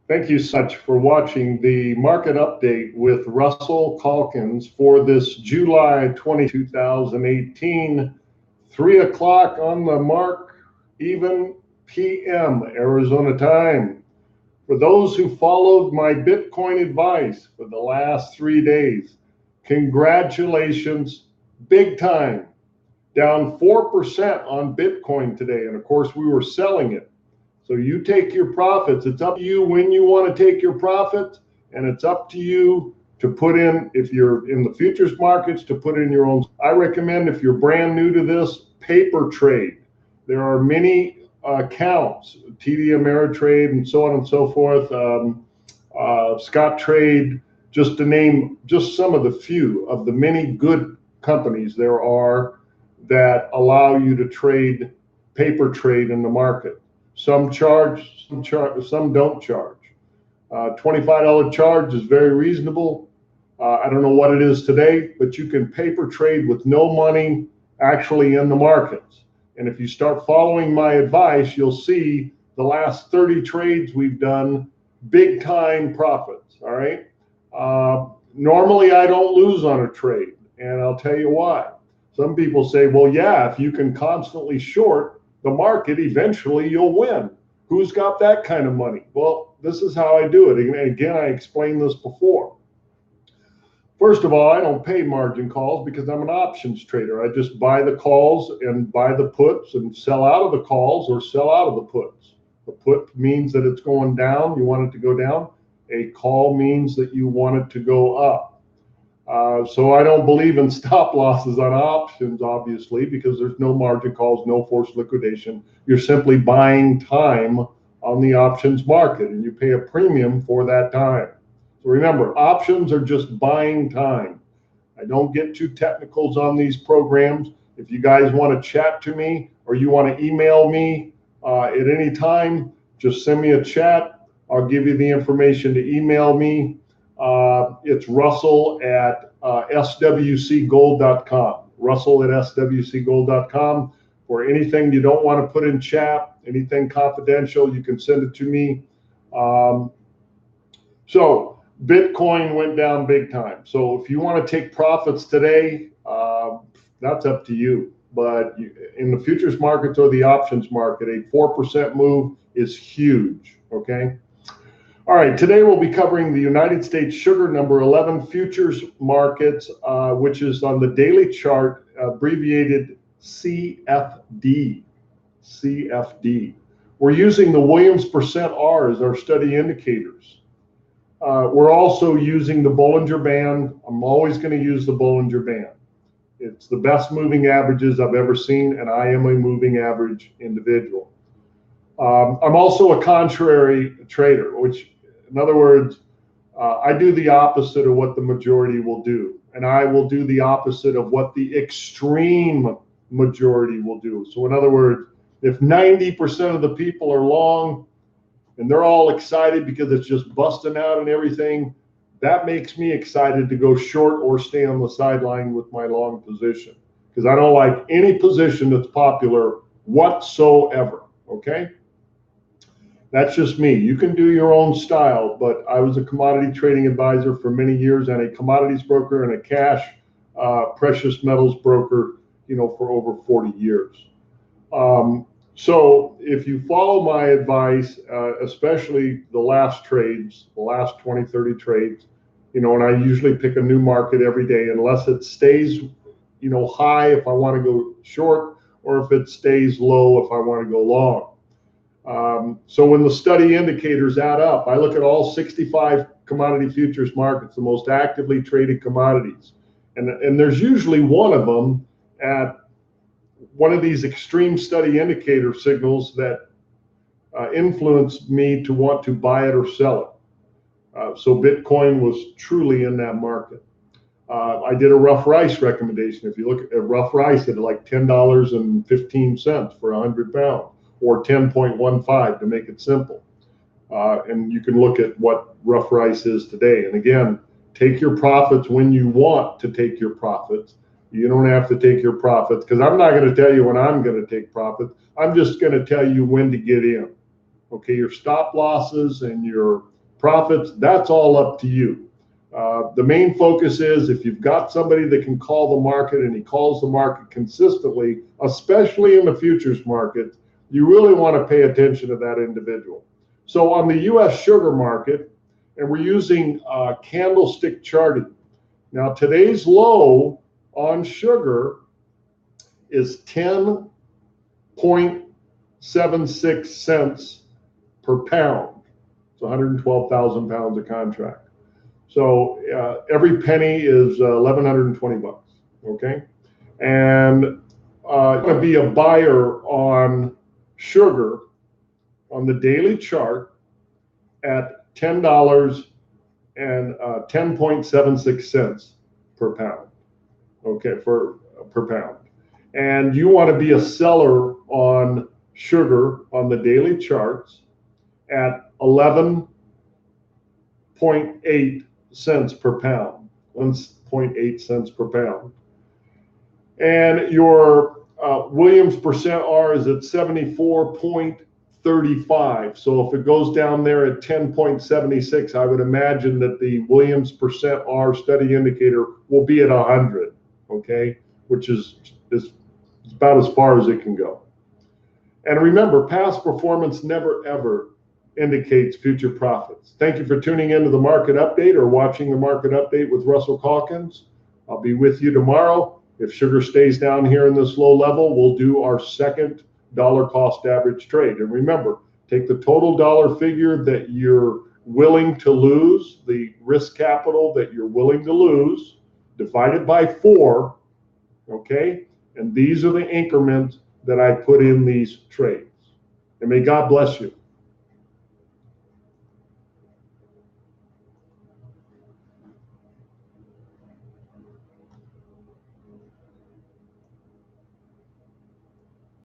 Thank you so much for watching the market update with Russell Calkins for this July 2018, 3 o'clock on the mark, even PM, Arizona time. For those who followed my Bitcoin advice for the last 3 days, congratulations, big time. Down 4% on Bitcoin today. And of course, we were selling it. So you take your profits. It's up to you when you want to take your profits, and it's up to you to put in, if you're in the futures markets, to put in your own. I recommend, if you're brand new to this, paper trade. There are many accounts, TD Ameritrade and so on and so forth, Scott Trade, just to name just some of the few of the many good companies there are that allow you to trade, paper trade in the market. Some charge, some don't charge. $25 charge is very reasonable. I don't know what it is today, but you can paper trade with no money actually in the markets. And if you start following my advice, you'll see the last 30 trades we've done, big time profits, all right? Normally I don't lose on a trade, and I'll tell you why. Some people say, well, yeah, if you can constantly short the market, eventually you'll win. Who's got that kind of money? Well, this is how I do it. And again, I explained this before. First of all, I don't pay margin calls because I'm an options trader. I just buy the calls and buy the puts and sell out of the calls or sell out of the puts. The put means that it's going down, you want it to go down. A call means that you want it to go up. So I don't believe in stop losses on options, obviously, because there's no margin calls, no forced liquidation. You're simply buying time on the options market, and you pay a premium for that time. So remember, options are just buying time. I don't get too technicals on these programs. If you guys want to chat to me or you want to email me at any time, just send me a chat. I'll give you the information to email me. It's Russell at swcgold.com. Russell at swcgold.com. For anything you don't want to put in chat, anything confidential, you can send it to me. So Bitcoin went down big time. So if you want to take profits today, that's up to you. But in the futures markets or the options market, a 4% move is huge, okay? All right, today we'll be covering the United States Sugar number 11 futures markets, which is on the daily chart, abbreviated CFD. CFD. We're using the Williams percent R as our study indicators. We're also using the Bollinger Band. I'm always going to use the Bollinger Band. It's the best moving averages I've ever seen, and I am a moving average individual. I'm also a contrary trader, which, in other words, I do the opposite of what the majority will do, and I will do the opposite of what the extreme majority will do. So in other words, if 90% of the people are long and they're all excited because it's just busting out and everything, that makes me excited to go short or stay on the sideline with my long position, because I don't like any position that's popular whatsoever, okay? That's just me. You can do your own style, but I was a commodity trading advisor for many years and a commodities broker and a cash precious metals broker, for over 40 years. So if you follow my advice, especially the last trades, the last 20, 30 trades, and I usually pick a new market every day, unless it stays, high if I want to go short, or if it stays low if I want to go long. So when the study indicators add up, I look at all 65 commodity futures markets, the most actively traded commodities. And there's usually one of them at one of these extreme study indicator signals that influenced me to want to buy it or sell it. So Bitcoin was truly in that market. I did a rough rice recommendation. If you look at rough rice at like $10.15 for 100 pounds, or 10.15 to make it simple. And you can look at what rough rice is today. And again, take your profits when you want to take your profits. You don't have to take your profits, because I'm not going to tell you when I'm going to take profits. I'm just going to tell you when to get in. Okay, your stop losses and your profits, that's all up to you. The main focus is if you've got somebody that can call the market and he calls the market consistently, especially in the futures market, you really want to pay attention to that individual. So on the US sugar market, and we're using candlestick charting. Now today's low on sugar is 10.76 cents per pound. It's 112,000 pounds of contract. So every penny is 1,120 bucks, okay? And I'm going to be a buyer on sugar on the daily chart at $10 and 10.76 cents per pound, okay, per pound. And you want to be a seller on sugar on the daily charts at 11.8 cents per pound, 1.8 cents per pound. And your Williams percent R is at 74.35. So if it goes down there at 10.76, I would imagine that the Williams percent R steady indicator will be at 100, okay, which is about as far as it can go. And remember, past performance never ever indicates future profits. Thank you for tuning into the market update or watching the market update with Russell Calkins. I'll be with you tomorrow. If sugar stays down here in this low level, we'll do our second dollar cost average trade. And remember, take the total dollar figure that you're willing to lose, the risk capital that you're willing to lose, divide it by 4, okay? And these are the increments that I put in these trades. And may God bless you.